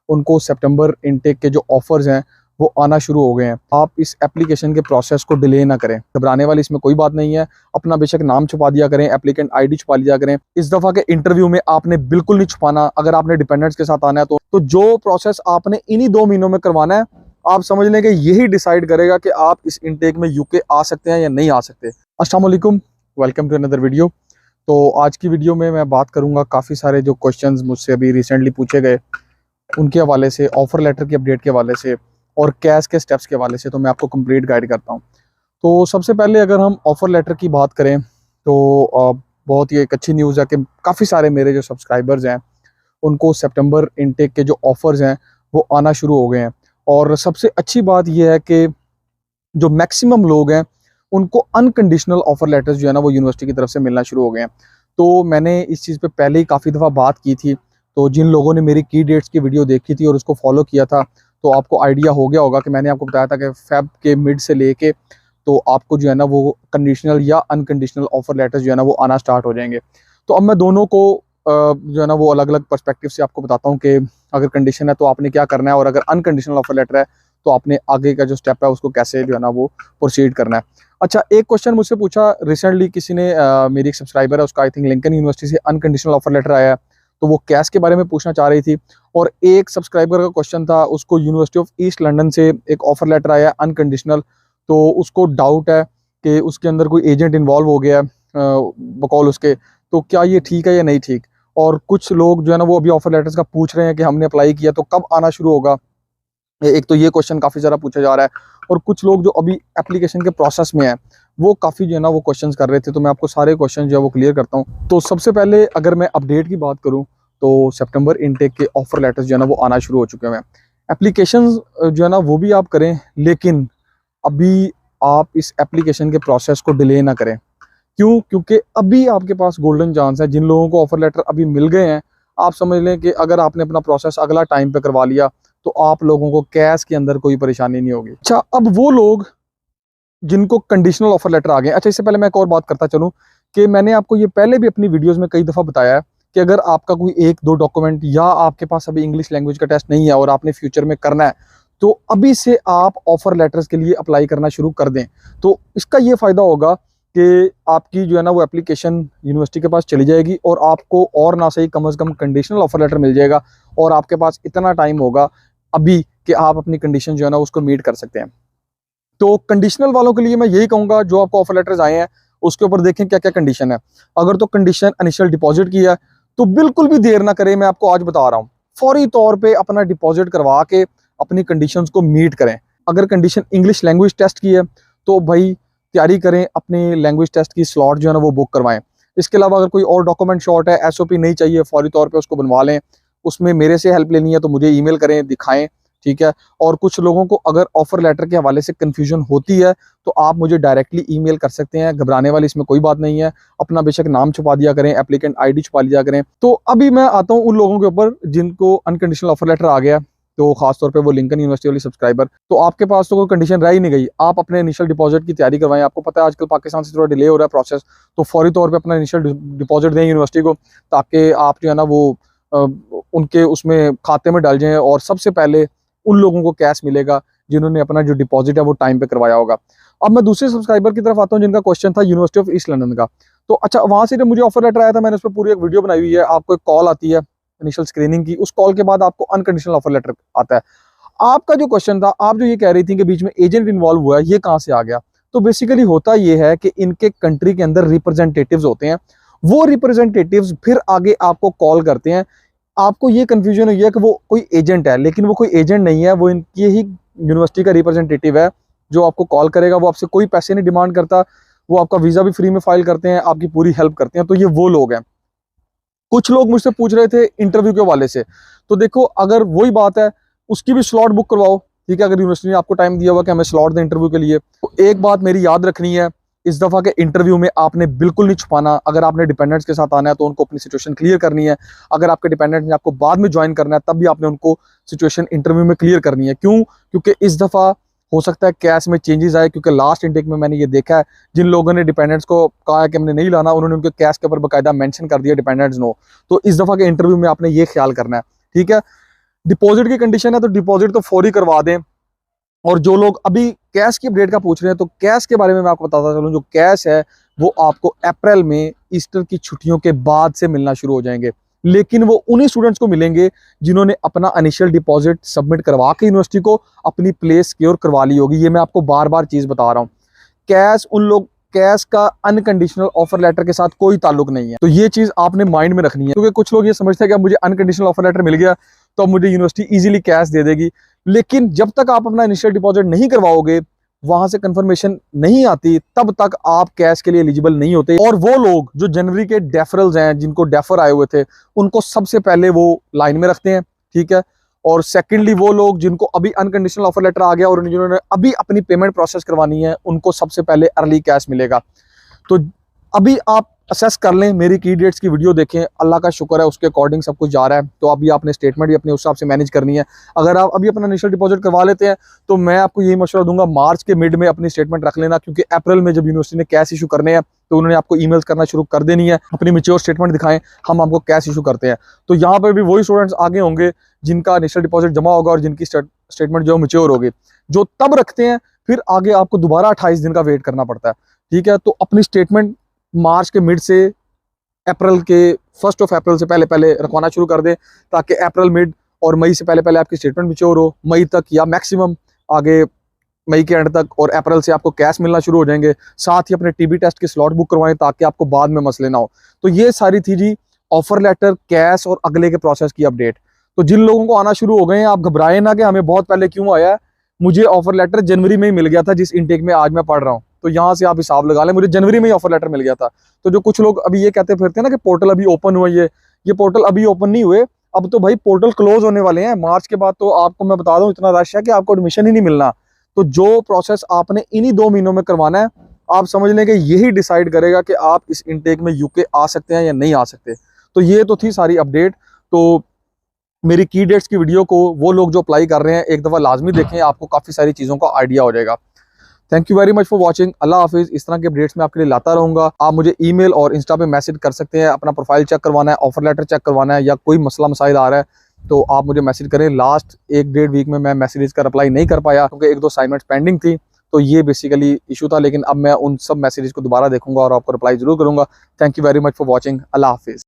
उनको सितंबर इनटेक के जो ऑफर्स हैं वो आना शुरू हो गए हैं। आप इस एप्लीकेशन के प्रोसेस को डिले ना करें, घबराने वाली इसमें कोई बात नहीं है। अपना बेशक नाम छुपा दिया करें, एप्लीकेंट आईडी छुपा लिया करें। इस दफ़ा के इंटरव्यू में आपने बिल्कुल नहीं छुपाना। अगर आपने डिपेंडेंट्स के साथ आना है तो जो प्रोसेस आपने इन्हीं 2 महीनों में करवाना है, आप समझ लें कि यही डिसाइड करेगा कि आप इस इनटेक में यूके आ सकते हैं या नहीं आ सकते। अस्सलाम वालेकुम, वेलकम टू अनदर वीडियो। तो आज की वीडियो में मैं बात करूंगा काफ़ी सारे जो क्वेश्चंस मुझसे अभी रिसेंटली पूछे गए उनके हवाले से, ऑफर लेटर की अपडेट के हवाले से और कैश के स्टेप्स के हवाले से, तो मैं आपको कंप्लीट गाइड करता हूं। तो सबसे पहले अगर हम ऑफर लेटर की बात करें तो बहुत ही एक अच्छी न्यूज़ है कि काफ़ी सारे मेरे जो सब्सक्राइबर्स हैं उनको सितंबर इनटेक के जो ऑफर्स हैं वो आना शुरू हो गए हैं। और सबसे अच्छी बात यह है कि जो मैक्सिमम लोग हैं उनको अनकंडीशनल ऑफर लेटर्स जो है ना वो यूनिवर्सिटी की तरफ से मिलना शुरू हो गए हैं। तो मैंने इस चीज़ पे पहले ही काफ़ी दफ़ा बात की थी, तो जिन लोगों ने मेरी की डेट्स की वीडियो देखी थी और उसको फॉलो किया था तो आपको आइडिया हो गया होगा कि मैंने आपको बताया था कि फेब के मिड से लेके तो आपको जो है ना वो कंडीशनल या अनकंडीशनल ऑफर लेटर्स जो है ना वो आना स्टार्ट हो जाएंगे। तो अब मैं दोनों को जो है ना वो अलग अलग पर्सपेक्टिव से आपको बताता हूँ कि अगर कंडीशन है तो आपने क्या करना है और अगर अनकंडीशनल ऑफर लेटर है तो आपने आगे का जो स्टेप है उसको कैसे जो है ना वो प्रोसीड करना है। अच्छा, एक क्वेश्चन मुझसे पूछा रिसेंटली किसी ने, मेरी एक सब्सक्राइबर है, उसका आई थिंक लिंकन यूनिवर्सिटी से अनकंडीशनल ऑफर लेटर आया है, तो वो कैश के बारे में पूछना चाह रही थी। और एक सब्सक्राइबर का क्वेश्चन था, उसको यूनिवर्सिटी ऑफ ईस्ट लंदन से एक ऑफर लेटर आया है अनकंडीशनल, तो उसको डाउट है कि उसके अंदर कोई एजेंट इन्वॉल्व हो गया है बकौल उसके, तो क्या ये ठीक है या नहीं ठीक। और कुछ लोग जो है ना वो अभी ऑफर लेटर्स का पूछ रहे हैं कि हमने अप्लाई किया तो कब आना शुरू होगा। एक तो ये क्वेश्चन काफ़ी ज़्यादा पूछा जा रहा है, और कुछ लोग जो अभी एप्लीकेशन के प्रोसेस में है वो काफ़ी जो है ना वो क्वेश्चंस कर रहे थे, तो मैं आपको सारे क्वेश्चन जो है वो क्लियर करता हूँ। तो सबसे पहले अगर मैं अपडेट की बात करूँ तो सितंबर इनटेक के ऑफर लेटर्स जो है ना वो आना शुरू हो चुके हैं। एप्लीकेशन जो है ना वो भी आप करें, लेकिन अभी आप इस एप्लीकेशन के प्रोसेस को डिले ना करें। क्यों? क्योंकि अभी आपके पास गोल्डन चांस है। जिन लोगों को ऑफर लेटर अभी मिल गए हैं, आप समझ लें कि अगर आपने अपना प्रोसेस अगला टाइम पे करवा लिया तो आप लोगों को कैश के अंदर कोई परेशानी नहीं होगी। अच्छा, अब वो लोग जिनको कंडीशनल ऑफर लेटर आ गए, अच्छा इससे पहले मैं एक और बात करता चलूं कि मैंने आपको ये पहले भी अपनी वीडियोस में कई दफ़ा बताया है कि अगर आपका कोई 1-2 डॉक्यूमेंट या आपके पास अभी इंग्लिश लैंग्वेज का टेस्ट नहीं है और आपने फ्यूचर में करना है, तो अभी से आप ऑफर लेटर्स के लिए अप्लाई करना शुरू कर दें। तो इसका ये फ़ायदा होगा कि आपकी जो है ना वो एप्लीकेशन यूनिवर्सिटी के पास चली जाएगी और आपको और ना सही कम से कम कंडीशनल ऑफर लेटर मिल जाएगा, और आपके पास इतना टाइम होगा अभी कि आप अपनी कंडीशन जो है ना उसको मीट कर सकते हैं। तो कंडीशनल वालों के लिए मैं यही कहूंगा, जो आपको ऑफर लेटर्स आए हैं उसके ऊपर देखें क्या क्या कंडीशन है। अगर तो कंडीशन इनिशियल डिपॉजिट की है तो बिल्कुल भी देर ना करें, मैं आपको आज बता रहा हूँ, फौरी तौर पे अपना डिपॉजिट करवा के अपनी कंडीशंस को मीट करें। अगर कंडीशन इंग्लिश लैंग्वेज टेस्ट की है तो भाई तैयारी करें, अपने लैंग्वेज टेस्ट की स्लॉट जो है ना वो बुक करवाएं। इसके अलावा अगर कोई और डॉक्यूमेंट शॉर्ट है, एसओपी नहीं चाहिए, फौरी तौर पे उसको बनवा लें। उसमें मेरे से हेल्प लेनी है तो मुझे ईमेल करें, दिखाएं, ठीक है। और कुछ लोगों को अगर ऑफर लेटर के हवाले से कंफ्यूजन होती है तो आप मुझे डायरेक्टली ईमेल कर सकते हैं, घबराने वाली इसमें कोई बात नहीं है। अपना बेशक नाम छुपा दिया करें, एप्लीकेंट आईडी छुपा लिया करें। तो अभी मैं आता हूँ उन लोगों के ऊपर जिनको अनकंडीशनल ऑफर लेटर आ गया, तो खासतौर पे वो लिंकन यूनिवर्सिटी वाली सब्सक्राइबर। तो आपके पास तो कोई कंडीशन रह ही नहीं गई, आप अपने इनिशियल डिपॉजिट की तैयारी करवाएं। आपको पता है आजकल पाकिस्तान से थोड़ा डिले हो रहा है प्रोसेस, तो फौरी तौर पे अपना इनिशियल डिपॉजिट दें यूनिवर्सिटी को, ताकि आप जो है ना वो उनके उसमें खाते में डाल जाएं और सबसे पहले उन लोगों को कैश मिलेगा जिन्होंने अपना जो डिपॉजिट है वो टाइम पे करवाया होगा। अब मैं दूसरे सब्सक्राइबर की तरफ आता हूँ जिनका क्वेश्चन था यूनिवर्सिटी ऑफ ईस्ट लंदन का। तो अच्छा, वहां से जब मुझे ऑफर लेटर आया था मैंने उस पर पूरी एक वीडियो बनाई हुई है। आपको एक कॉल आती है इनिशियल स्क्रीनिंग की, उस कॉल के बाद आपको अनकंडीशनल ऑफर लेटर आता है। आपका जो क्वेश्चन था, आप जो ये कह रही थी कि बीच में एजेंट इन्वॉल्व हुआ है, ये कहाँ से आ गया? तो बेसिकली होता ये है कि इनके कंट्री के अंदर रिप्रेजेंटेटिव्स होते हैं, वो रिप्रेजेंटेटिव्स फिर आगे आपको कॉल करते हैं। आपको ये कंफ्यूजन हुई है कि वो कोई एजेंट है, लेकिन वो कोई एजेंट नहीं है, वो इनकी ही यूनिवर्सिटी का रिप्रेजेंटेटिव है जो आपको कॉल करेगा। वो आपसे कोई पैसे नहीं डिमांड करता, वो आपका वीज़ा भी फ्री में फाइल करते हैं, आपकी पूरी हेल्प करते हैं। तो ये वो लोग हैं। कुछ लोग मुझसे पूछ रहे थे इंटरव्यू के हवाले से, तो देखो अगर वही बात है उसकी भी स्लॉट बुक करवाओ, ठीक है। अगर यूनिवर्सिटी ने आपको टाइम दिया हुआ कि हमें स्लॉट दें इंटरव्यू के लिए, तो एक बात मेरी याद रखनी है, इस दफ़ा के इंटरव्यू में आपने बिल्कुल नहीं छुपाना। अगर आपने डिपेंडेंट्स के साथ आना है तो उनको अपनी सिचुएशन क्लियर करनी है। अगर आपके डिपेंडेंट्स ने आपको बाद में ज्वाइन करना है तब भी आपने उनको सिचुएशन इंटरव्यू में क्लियर करनी है। क्यों? क्योंकि इस दफ़ा हो सकता है कैश में चेंजेस आए, क्योंकि लास्ट इंटेक में मैंने ये देखा है जिन लोगों ने डिपेंडेंट्स को कहा है कि हमने नहीं लाना, उन्होंने उनके कैश के ऊपर बाकायदा मेंशन कर दिया डिपेंडेंट्स नो। तो इस दफ़ा के इंटरव्यू में आपने ये ख्याल करना है, ठीक है। डिपॉजिट की कंडीशन है तो डिपॉजिट तो फौरी करवा दें। और जो लोग अभी कैश की अपडेट का पूछ रहे हैं, तो कैश के बारे में मैं आपको बताता चलूं, जो कैश है वो आपको अप्रैल में ईस्टर की छुट्टियों के बाद से मिलना शुरू हो जाएंगे, लेकिन वो उन्हीं स्टूडेंट्स को मिलेंगे जिन्होंने अपना इनिशियल डिपॉजिट सबमिट करवा के यूनिवर्सिटी को अपनी प्लेस सिक्योर करवा ली होगी। ये मैं आपको बार बार चीज बता रहा हूँ। कैश का अनकंडीशनल ऑफर लेटर के साथ कोई ताल्लुक नहीं है, तो ये चीज आपने माइंड में रखनी है, क्योंकि कुछ लोग ये समझते हैं कि अब मुझे अनकंडीशनल ऑफर लेटर मिल गया तो अब मुझे यूनिवर्सिटी इजीली कैश दे देगी, लेकिन जब तक आप अपना इनिशियल डिपॉजिट नहीं करवाओगे, वहां से कंफर्मेशन नहीं आती, तब तक आप कैश के लिए एलिजिबल नहीं होते। और वो लोग जो जनवरी के डेफरल्स हैं, जिनको डेफर आए हुए थे, उनको सबसे पहले वो लाइन में रखते हैं, ठीक है। और सेकेंडली वो लोग जिनको अभी अनकंडीशनल ऑफर लेटर आ गया और जिन्होंने अभी अपनी पेमेंट प्रोसेस करवानी है, उनको सबसे पहले अर्ली कैश मिलेगा। तो अभी आप असेस कर लें, मेरी की डेट्स की वीडियो देखें, अल्लाह का शुक्र है उसके अकॉर्डिंग सब कुछ जा रहा है। तो अभी आपने स्टेटमेंट भी अपने उस हिसाब से मैनेज करनी है। अगर आप अभी अपना इनिशियल डिपॉजिट करवा लेते हैं तो मैं आपको यही मशवरा दूंगा, मार्च के मिड में अपनी स्टेटमेंट रख लेना, क्योंकि अप्रैल में जब यूनिवर्सिटी ने कैश इशू करने हैं तो उन्होंने आपको ईमेल्स करना शुरू कर देनी है, अपनी मैच्योर स्टेटमेंट दिखाएं, हम आपको कैश इशू करते हैं। तो यहाँ पर भी वही स्टूडेंट्स आगे होंगे जिनका इनिशियल डिपॉजिट जमा होगा और जिनकी स्टेटमेंट जो मैच्योर होगी, जो तब रखते हैं, फिर आगे आपको दोबारा 28 दिन का वेट करना पड़ता है, ठीक है। तो अपनी स्टेटमेंट मार्च के मिड से अप्रैल के 1 अप्रैल से पहले पहले रखवाना शुरू कर दें, ताकि अप्रैल मिड और मई से पहले पहले आपकी स्टेटमेंट मैच्योर हो, मई तक या मैक्सिमम आगे मई के एंड तक, और अप्रैल से आपको कैश मिलना शुरू हो जाएंगे। साथ ही अपने टीबी टेस्ट के स्लॉट बुक करवाएं ताकि आपको बाद में मसले ना हो। तो ये सारी थी जी ऑफर लेटर, कैश और अगले के प्रोसेस की अपडेट। तो जिन लोगों को आना शुरू हो गए हैं, आप घबराएं ना कि हमें बहुत पहले क्यों आया है। मुझे ऑफर लेटर जनवरी में ही मिल गया था, जिस इनटेक में आज मैं पढ़ रहा हूँ। तो यहाँ से आप हिसाब लगा लें, मुझे जनवरी में ही ऑफर लेटर मिल गया था। तो जो कुछ लोग अभी ये कहते फिरते हैं ना कि पोर्टल अभी ओपन हुआ, ये पोर्टल अभी ओपन नहीं हुए, अब तो भाई पोर्टल क्लोज होने वाले हैं। मार्च के बाद तो आपको मैं बता दूं इतना रश है कि आपको एडमिशन ही नहीं मिलना। तो जो प्रोसेस आपने इन्हीं 2 महीनों में करवाना है, आप समझ लें कि यही डिसाइड करेगा कि आप इस इनटेक में यूके आ सकते हैं या नहीं आ सकते। तो ये तो थी सारी अपडेट। तो मेरी की डेट्स की वीडियो को वो लोग जो अप्लाई कर रहे हैं एक दफ़ा लाजमी देखें, आपको काफ़ी सारी चीज़ों का आइडिया हो जाएगा। Thank you very much for watching. अल्लाह हाफिज़। इस तरह के अपडेट्स मैं आपके लिए लाता रहूँगा। आप मुझे ईमेल और इंस्टा पे मैसेज कर सकते हैं, अपना प्रोफाइल चेक करवाना है, ऑफर लेटर चेक करवाना है, या कोई मसला मसाइल आ रहा है तो आप मुझे मैसेज करें। लास्ट 1-1.5 वीक में मैं मैसेज का रिप्लाई नहीं कर पाया क्योंकि 1-2 असाइनमेंट्स पेंडिंग थी, तो ये बेसिकली इशू था। लेकिन अब मैं उन सब मैसेजेस को दोबारा देखूंगा और आपको रिप्लाई जरूर करूंगा। Thank you very much for watching. अल्लाह हाफिज़।